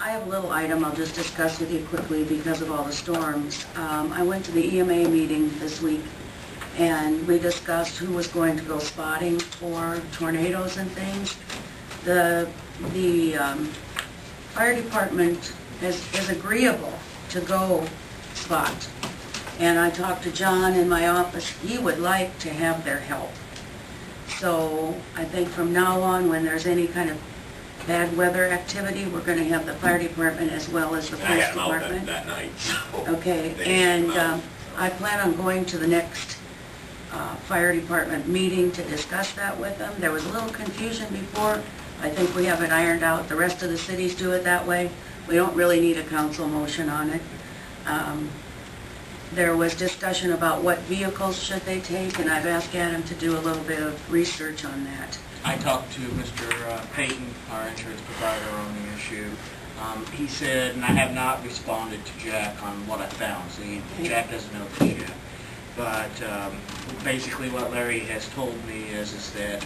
I have a little item I'll just discuss with you quickly because of all the storms. I went to the EMA meeting this week, and we discussed who was going to go spotting for tornadoes and things. The fire department is agreeable to go spot. And I talked to John in my office. He would like to have their help. So I think from now on, when there's any kind of bad weather activity, we're going to have the fire department as well as the police department. That night. So okay, and I plan on going to the next fire department meeting to discuss that with them. There was a little confusion before. I think we have it ironed out. The rest of the cities do it that way. We don't really need a council motion on it. There was discussion about what vehicles should they take, and I've asked Adam to do a little bit of research on that. I talked to Mr. Payton, our insurance provider, on the issue. He said, and I have not responded to Jack on what I found, see, Jack doesn't know this yet. But basically what Larry has told me is that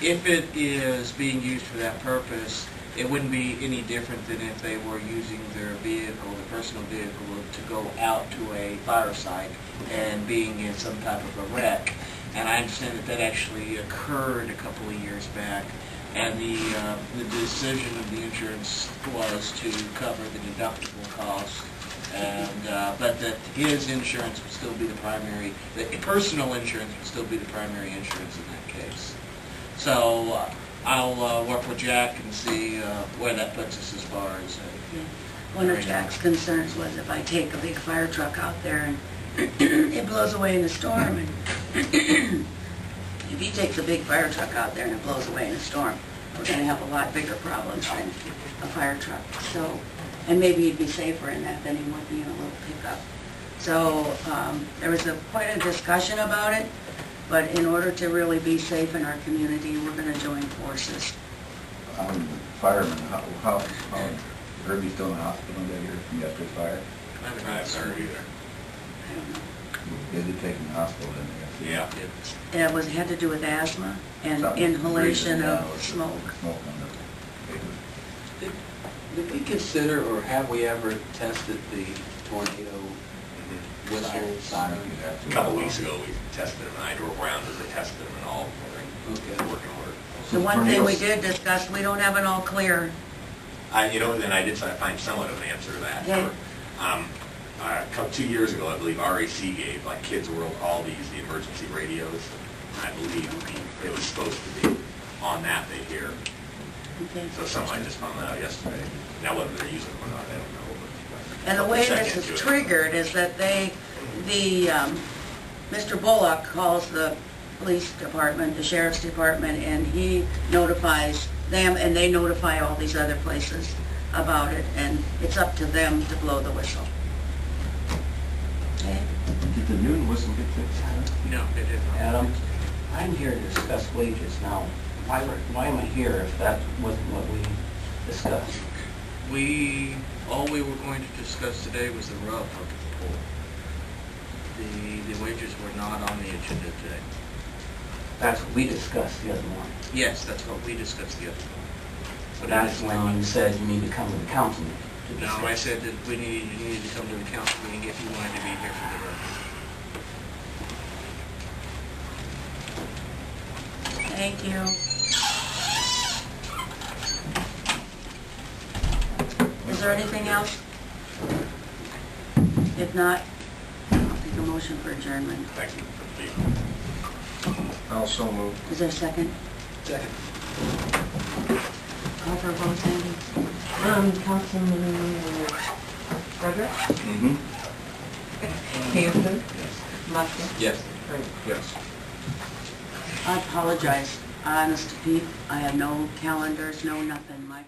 if it is being used for that purpose, it wouldn't be any different than if they were using their vehicle, their personal vehicle, to go out to a fire site and being in some type of a wreck. And I understand that actually occurred a couple of years back, and the decision of the insurance was to cover the deductible cost, and but that his insurance would still be the primary, the personal insurance would still be the primary insurance in that case. So I'll work with Jack and see where that puts us as far as. One of Jack's concerns was if I take a big fire truck out there and it blows away in a storm, and if he takes a big fire truck out there and it blows away in a storm, we're going to have a lot bigger problems than a fire truck. So, and maybe he'd be safer in that than he would be in a little pickup. So there was quite a discussion about it, but in order to really be safe in our community, we're going to join forces. Fireman, how Herbie's still in the hospital here from yesterday's fire? I haven't heard either. I don't know. They did take him to the hospital, didn't they? Yeah. It had to do with asthma and Something inhalation breathing, of smoke. Smoke on the paper. Did we consider, or have we ever tested the tornado whistle siren? A couple weeks ago, we tested them, and I drove around as they tested them and all. Okay. Working order. The one thing we did discuss, we don't have it all clear. Then I did find somewhat of an answer to that. Okay. 2 years ago, I believe RAC gave, like Kids World, all the emergency radios. I believe it was supposed to be on that they hear. Okay. So something I just found that out yesterday. Now whether they're using them or not, I don't know. But And the way check this into is it. triggered is that Mr. Bullock calls the police department, the sheriff's department, and he notifies them, and they notify all these other places about it, and it's up to them to blow the whistle. Okay? Did the noon whistle get fixed, Adam? No, it didn't. Adam, I'm here to discuss wages now. Why am I here if that wasn't what we discussed? All we were going to discuss today was the rub of the pool. The wages were not on the agenda today. That's what we discussed the other morning. Yes, that's what we discussed the other morning. But that's when you said you need to come to the council meeting to No, discuss. I said that you needed to come to the council meeting if you wanted to be here for the rub. Thank you. Is there anything else? If not, I'll take a motion for adjournment. Thank you for being. Also moved. Is there a second? Second. Call for a vote, Sandy? Councilman Frederick? Mm-hmm. Hanson? Yes. Musket? Yes. Yes. I apologize. Honest to Pete, I had no calendars, no nothing. My